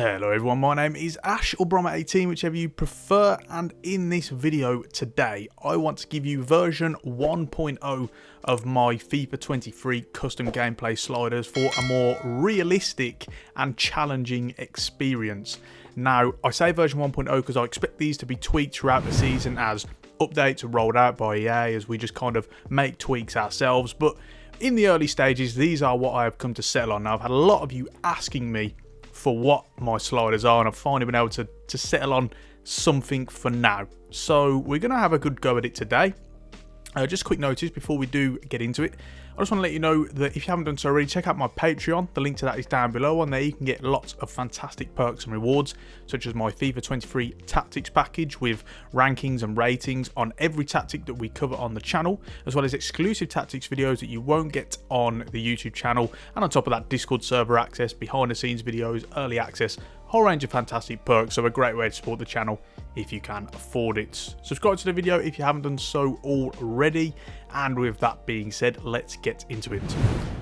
Hello everyone, my name is Ash or Brommer18, whichever you prefer, and in this video today I want to give you version 1.0 of my FIFA 23 custom gameplay sliders for a more realistic and challenging experience. Now I say version 1.0 because I expect these to be tweaked throughout the season as updates are rolled out by EA, as we just kind of make tweaks ourselves, but in the early stages these are what I have come to settle on. Now I've had a lot of you asking me for what my sliders are, and I've finally been able to settle on something for now. So we're going to have a good go at it today. Just a quick notice before we do get into it. I just want to let you know that if you haven't done so already, check out my Patreon. The link to that is down below. On there you can get lots of fantastic perks and rewards, such as my FIFA 23 tactics package with rankings and ratings on every tactic that we cover on the channel, as well as exclusive tactics videos that you won't get on the YouTube channel, and on top of that, Discord server access, behind the scenes videos, early access, whole range of fantastic perks. So a great way to support the channel if you can afford it. Subscribe to the video if you haven't done so already, and with that being said, let's get into it.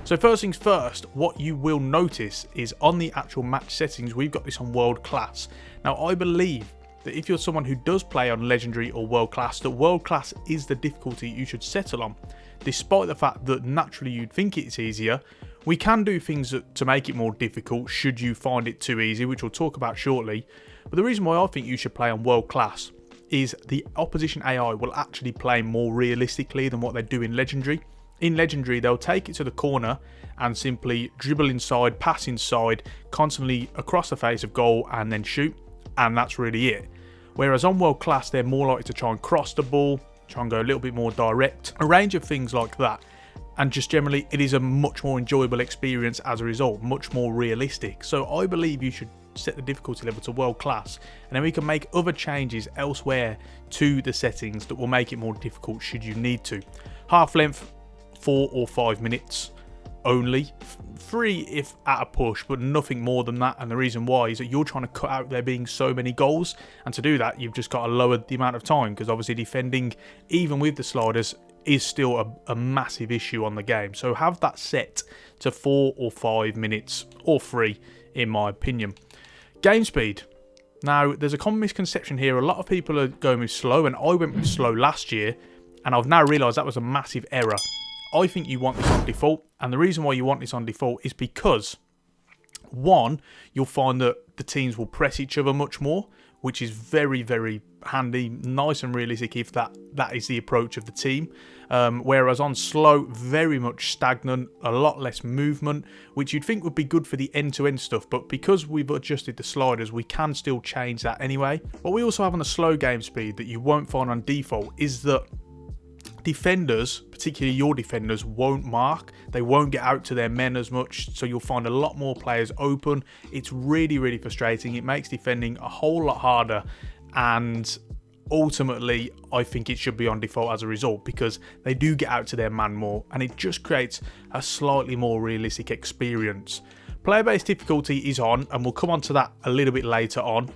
So first things first, what you will notice is on the actual match settings we've got this on world class. Now I believe that if you're someone who does play on legendary or world class, that world class is the difficulty you should settle on. Despite the fact that naturally you'd think it's easier, we can do things to make it more difficult should you find it too easy, which we'll talk about shortly. But the reason why I think you should play on world class is the opposition AI will actually play more realistically than what they do in legendary. In legendary, they'll take it to the corner and simply dribble inside, pass inside, constantly across the face of goal and then shoot, and that's really it. Whereas on world class, they're more likely to try and cross the ball, try and go a little bit more direct, a range of things like that. And just generally, it is a much more enjoyable experience as a result, much more realistic. So I believe you should set the difficulty level to world class, and then we can make other changes elsewhere to the settings that will make it more difficult should you need to. Half length, 4 or 5 minutes only. 3 if at a push, but nothing more than that. And the reason why is that you're trying to cut out there being so many goals, and to do that you've just got to lower the amount of time, because obviously defending, even with the sliders, is still a massive issue on the game. So have that set to 4 or 5 minutes, or 3 in my opinion. Game speed. Now there's a common misconception here. A lot of people are going with slow, and I went with slow last year, and I've now realised that was a massive error. I think you want this on default, and the reason why you want this on default is because, one, you'll find that the teams will press each other much more, which is very, very handy, nice and realistic if that is the approach of the team. Whereas on slow, very much stagnant, a lot less movement, which you'd think would be good for the end-to-end stuff, but because we've adjusted the sliders, we can still change that anyway. What we also have on the slow game speed that you won't find on default is that defenders, particularly your defenders, won't mark. They won't get out to their men as much, so you'll find a lot more players open. It's really, really frustrating. It makes defending a whole lot harder, and ultimately I think it should be on default as a result, because they do get out to their man more, and it just creates a slightly more realistic experience. Player-based difficulty is on, and we'll come on to that a little bit later on.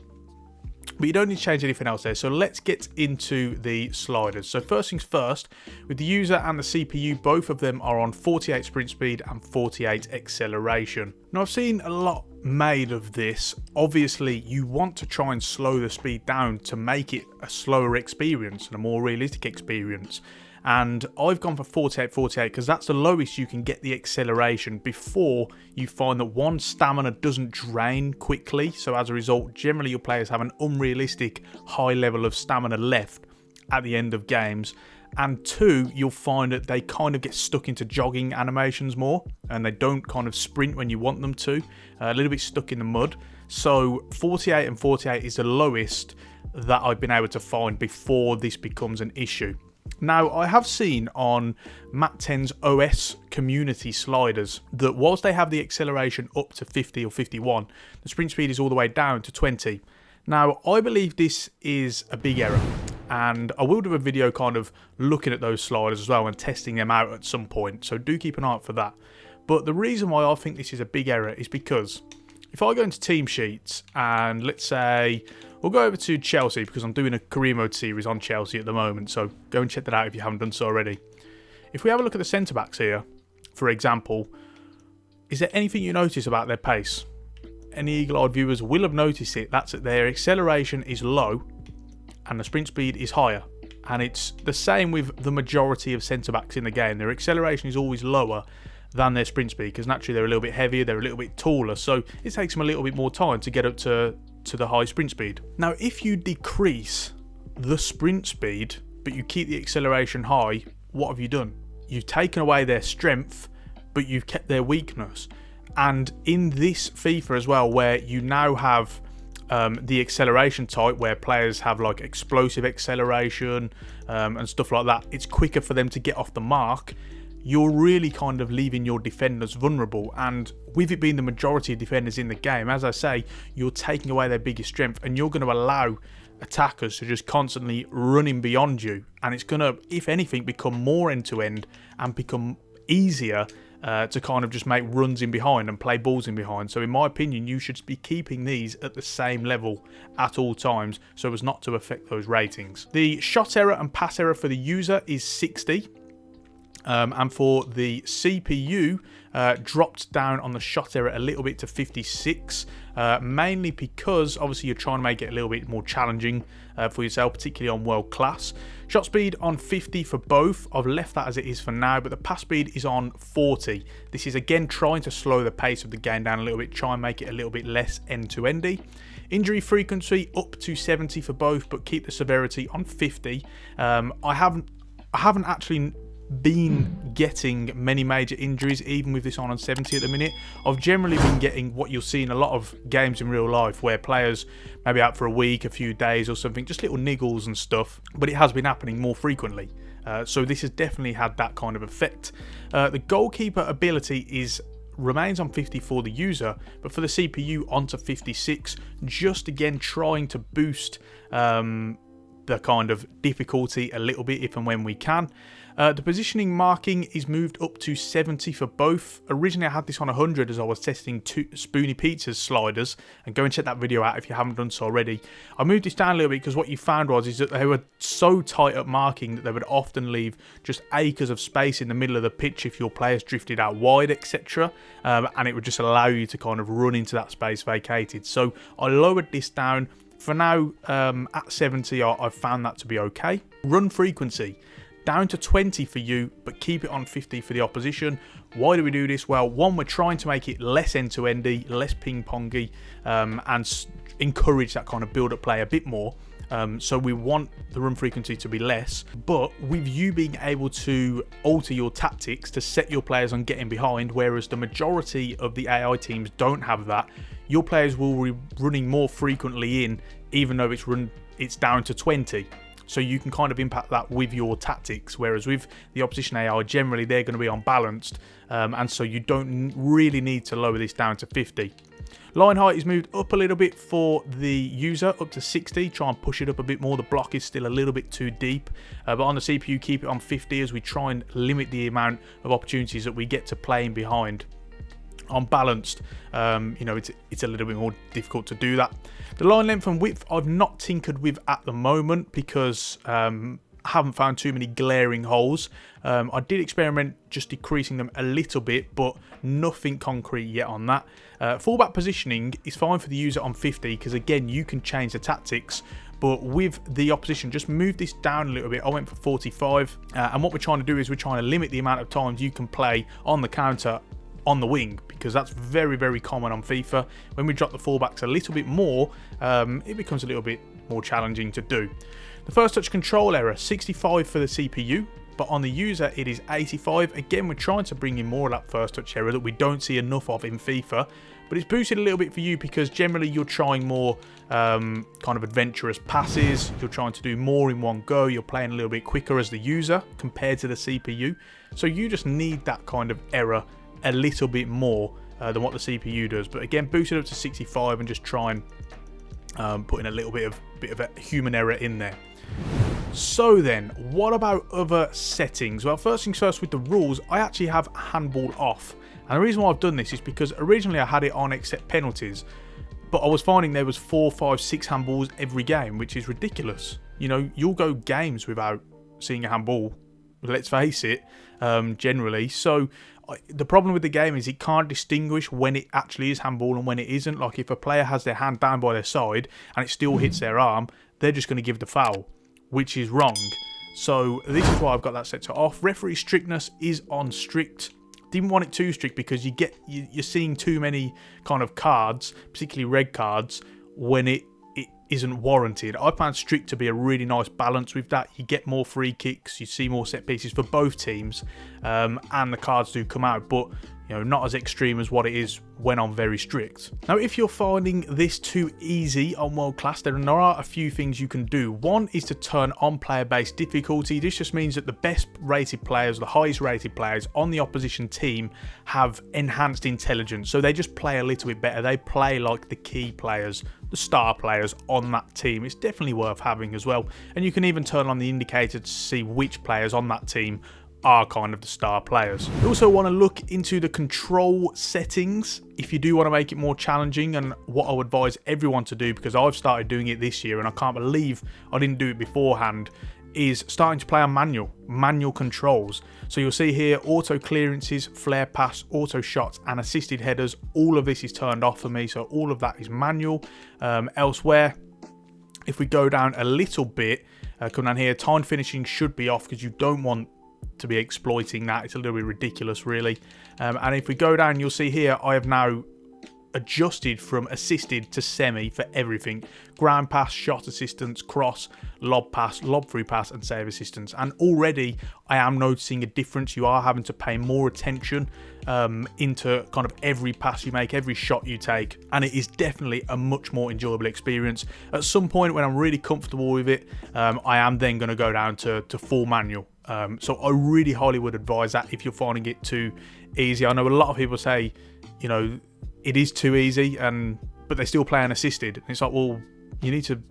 But you don't need to change anything else there. So let's get into the sliders. So first things first, with the user and the CPU, both of them are on 48 sprint speed and 48 acceleration. Now I've seen a lot made of this. Obviously you want to try and slow the speed down to make it a slower experience and a more realistic experience. And I've gone for 48 because that's the lowest you can get the acceleration before you find that, one, stamina doesn't drain quickly, so as a result generally your players have an unrealistic high level of stamina left at the end of games, and 2, you'll find that they kind of get stuck into jogging animations more, and they don't kind of sprint when you want them to, a little bit stuck in the mud. So 48 and 48 is the lowest that I've been able to find before this becomes an issue. Now, I have seen on Mat 10's OS community sliders that whilst they have the acceleration up to 50 or 51, the sprint speed is all the way down to 20. Now, I believe this is a big error, and I will do a video kind of looking at those sliders as well and testing them out at some point, so do keep an eye out for that. But the reason why I think this is a big error is because if I go into team sheets and let's say we'll go over to Chelsea, because I'm doing a career mode series on Chelsea at the moment, so go and check that out if you haven't done so already. If we have a look at the centre-backs here, for example, is there anything you notice about their pace? any eagle-eyed viewers will have noticed it. That's that their acceleration is low and the sprint speed is higher. And it's the same with the majority of centre-backs in the game. Their acceleration is always lower than their sprint speed because naturally they're a little bit heavier, they're a little bit taller, so it takes them a little bit more time to get up to the high sprint speed. Now, if you decrease the sprint speed but you keep the acceleration high, what have you done? You've taken away their strength, but you've kept their weakness. And in this FIFA as well, where you now have the acceleration type, where players have like explosive acceleration and stuff like that, it's quicker for them to get off the mark. You're really kind of leaving your defenders vulnerable, and with it being the majority of defenders in the game, as I say, you're taking away their biggest strength, and you're going to allow attackers to just constantly running beyond you, and it's going to, if anything, become more end-to-end and become easier to kind of just make runs in behind and play balls in behind. So in my opinion, you should be keeping these at the same level at all times so as not to affect those ratings. The shot error and pass error for the user is 60. And for the CPU, dropped down on the shot error a little bit to 56, mainly because obviously you're trying to make it a little bit more challenging for yourself, particularly on world class. Shot speed on 50 for both. I've left that as it is for now, but the pass speed is on 40. This is again trying to slow the pace of the game down a little bit, try and make it a little bit less end-to-endy. Injury frequency up to 70 for both, but keep the severity on 50. I haven't actually been getting many major injuries, even with this on 70 at the minute. I've generally been getting what you'll see in a lot of games in real life, where players maybe out for a week, a few days or something, just little niggles and stuff, but it has been happening more frequently. So this has definitely had that kind of effect. The goalkeeper ability remains on 50 for the user, but for the CPU onto 56, just again trying to boost the kind of difficulty a little bit if and when we can. The positioning marking is moved up to 70 for both. Originally I had this on 100 as I was testing Spoony Pizza's sliders, and go and check that video out if you haven't done so already. I moved this down a little bit because what you found is that they were so tight at marking that they would often leave just acres of space in the middle of the pitch if your players drifted out wide, etc. And it would just allow you to kind of run into that space vacated. So I lowered this down. For now, at 70, I've found that to be okay. Run frequency down to 20 for you, but keep it on 50 for the opposition. Why do we do this? Well, one, we're trying to make it less end-to-endy, less ping-pongy, and encourage that kind of build-up play a bit more. So we want the run frequency to be less, but with you being able to alter your tactics to set your players on getting behind, whereas the majority of the AI teams don't have that, your players will be running more frequently in, even though it's down to 20. So you can kind of impact that with your tactics, whereas with the opposition AI, generally they're going to be unbalanced, and so you don't really need to lower this down to 50. Line height is moved up a little bit for the user, up to 60. Try and push it up a bit more. The block is still a little bit too deep, but on the CPU, keep it on 50 as we try and limit the amount of opportunities that we get to playing behind. Unbalanced, it's a little bit more difficult to do that. The line length and width I've not tinkered with at the moment because I haven't found too many glaring holes. I did experiment just decreasing them a little bit, but nothing concrete yet on that. Fullback positioning is fine for the user on 50 because again you can change the tactics, but with the opposition just move this down a little bit. I went for 45, and what we're trying to do is we're trying to limit the amount of times you can play on the counter on the wing, because that's very, very common on FIFA. When we drop the fullbacks a little bit more, it becomes a little bit more challenging to do. The first touch control error, 65 for the CPU, but on the user it is 85. Again, we're trying to bring in more of that first touch error that we don't see enough of in FIFA, but it's boosted a little bit for you because generally you're trying more kind of adventurous passes, you're trying to do more in one go, you're playing a little bit quicker as the user compared to the CPU, so you just need that kind of error a little bit more than what the CPU does. But again, boost it up to 65 and just try and put in a little bit of a human error in there. So then, what about other settings? Well, first things first, with the rules, I actually have handball off, and the reason why I've done this is because originally I had it on except penalties, but I was finding there was 4, 5, 6 handballs every game, which is ridiculous. You know, you'll go games without seeing a handball, let's face it, generally. So the problem with the game is it can't distinguish when it actually is handball and when it isn't. Like if a player has their hand down by their side and it still hits their arm, they're just going to give the foul, which is wrong. So this is why I've got that set to off. Referee strictness is on strict. Didn't want it too strict because you're seeing too many kind of cards, particularly red cards, when it isn't warranted. I found strict to be a really nice balance with that. You get more free kicks, you see more set pieces for both teams, and the cards do come out, but not as extreme as what it is when I'm very strict. Now, if you're finding this too easy on World Class, there are a few things you can do. One is to turn on player-based difficulty. This just means that the best rated players, the highest rated players on the opposition team have enhanced intelligence. So they just play a little bit better. They play like the key players, the star players on that team. It's definitely worth having as well. And you can even turn on the indicator to see which players on that team are kind of the star players. You also want to look into the control settings if you do want to make it more challenging, and what I would advise everyone to do, because I've started doing it this year and I can't believe I didn't do it beforehand, is starting to play on manual controls. So you'll see here auto clearances, flare pass, auto shots and assisted headers. All of this is turned off for me, so all of that is manual. Elsewhere, if we go down a little bit, come down here, time finishing should be off because you don't want to be exploiting that. It's a little bit ridiculous really. And if we go down, you'll see here I have now adjusted from assisted to semi for everything: ground pass, shot assistance, cross, lob pass, lob through pass and save assistance. And already I am noticing a difference. You are having to pay more attention into kind of every pass you make, every shot you take, and it is definitely a much more enjoyable experience. At some point when I'm really comfortable with it, I am then going to go down to full manual. So I really highly would advise that if you're finding it too easy. I know a lot of people say, it is too easy, but they still play unassisted. And it's like, well, you need to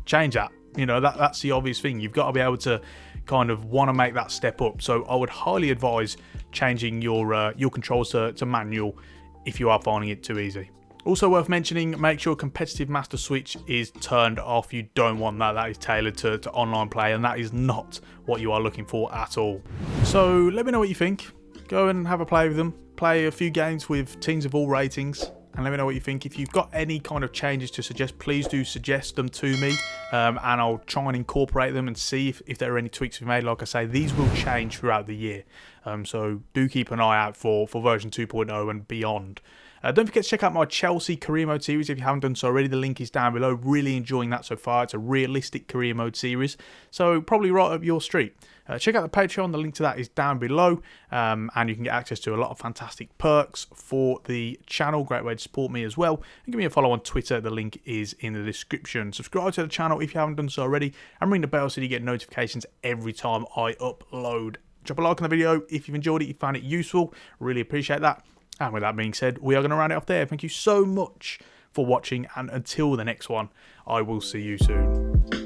change that. That's the obvious thing. You've got to be able to kind of want to make that step up. So I would highly advise changing your controls to manual if you are finding it too easy. Also worth mentioning, make sure competitive master switch is turned off. You don't want that. That is tailored to online play, and that is not what you are looking for at all. So let me know what you think. Go and have a play with them. Play a few games with teams of all ratings, and let me know what you think. If you've got any kind of changes to suggest, please do suggest them to me, and I'll try and incorporate them and see if there are any tweaks we've made. Like I say, these will change throughout the year, so do keep an eye out for version 2.0 and beyond. Don't forget to check out my Chelsea career mode series if you haven't done so already. The link is down below. Really enjoying that so far. It's a realistic career mode series, so probably right up your street. Check out the Patreon. The link to that is down below, and you can get access to a lot of fantastic perks for the channel. Great way to support me as well. And give me a follow on Twitter. The link is in the description. Subscribe to the channel if you haven't done so already, and ring the bell so you get notifications every time I upload. Drop a like on the video if you've enjoyed it, you found it useful. Really appreciate that. And with that being said, we are going to round it off there. Thank you so much for watching, and until the next one, I will see you soon.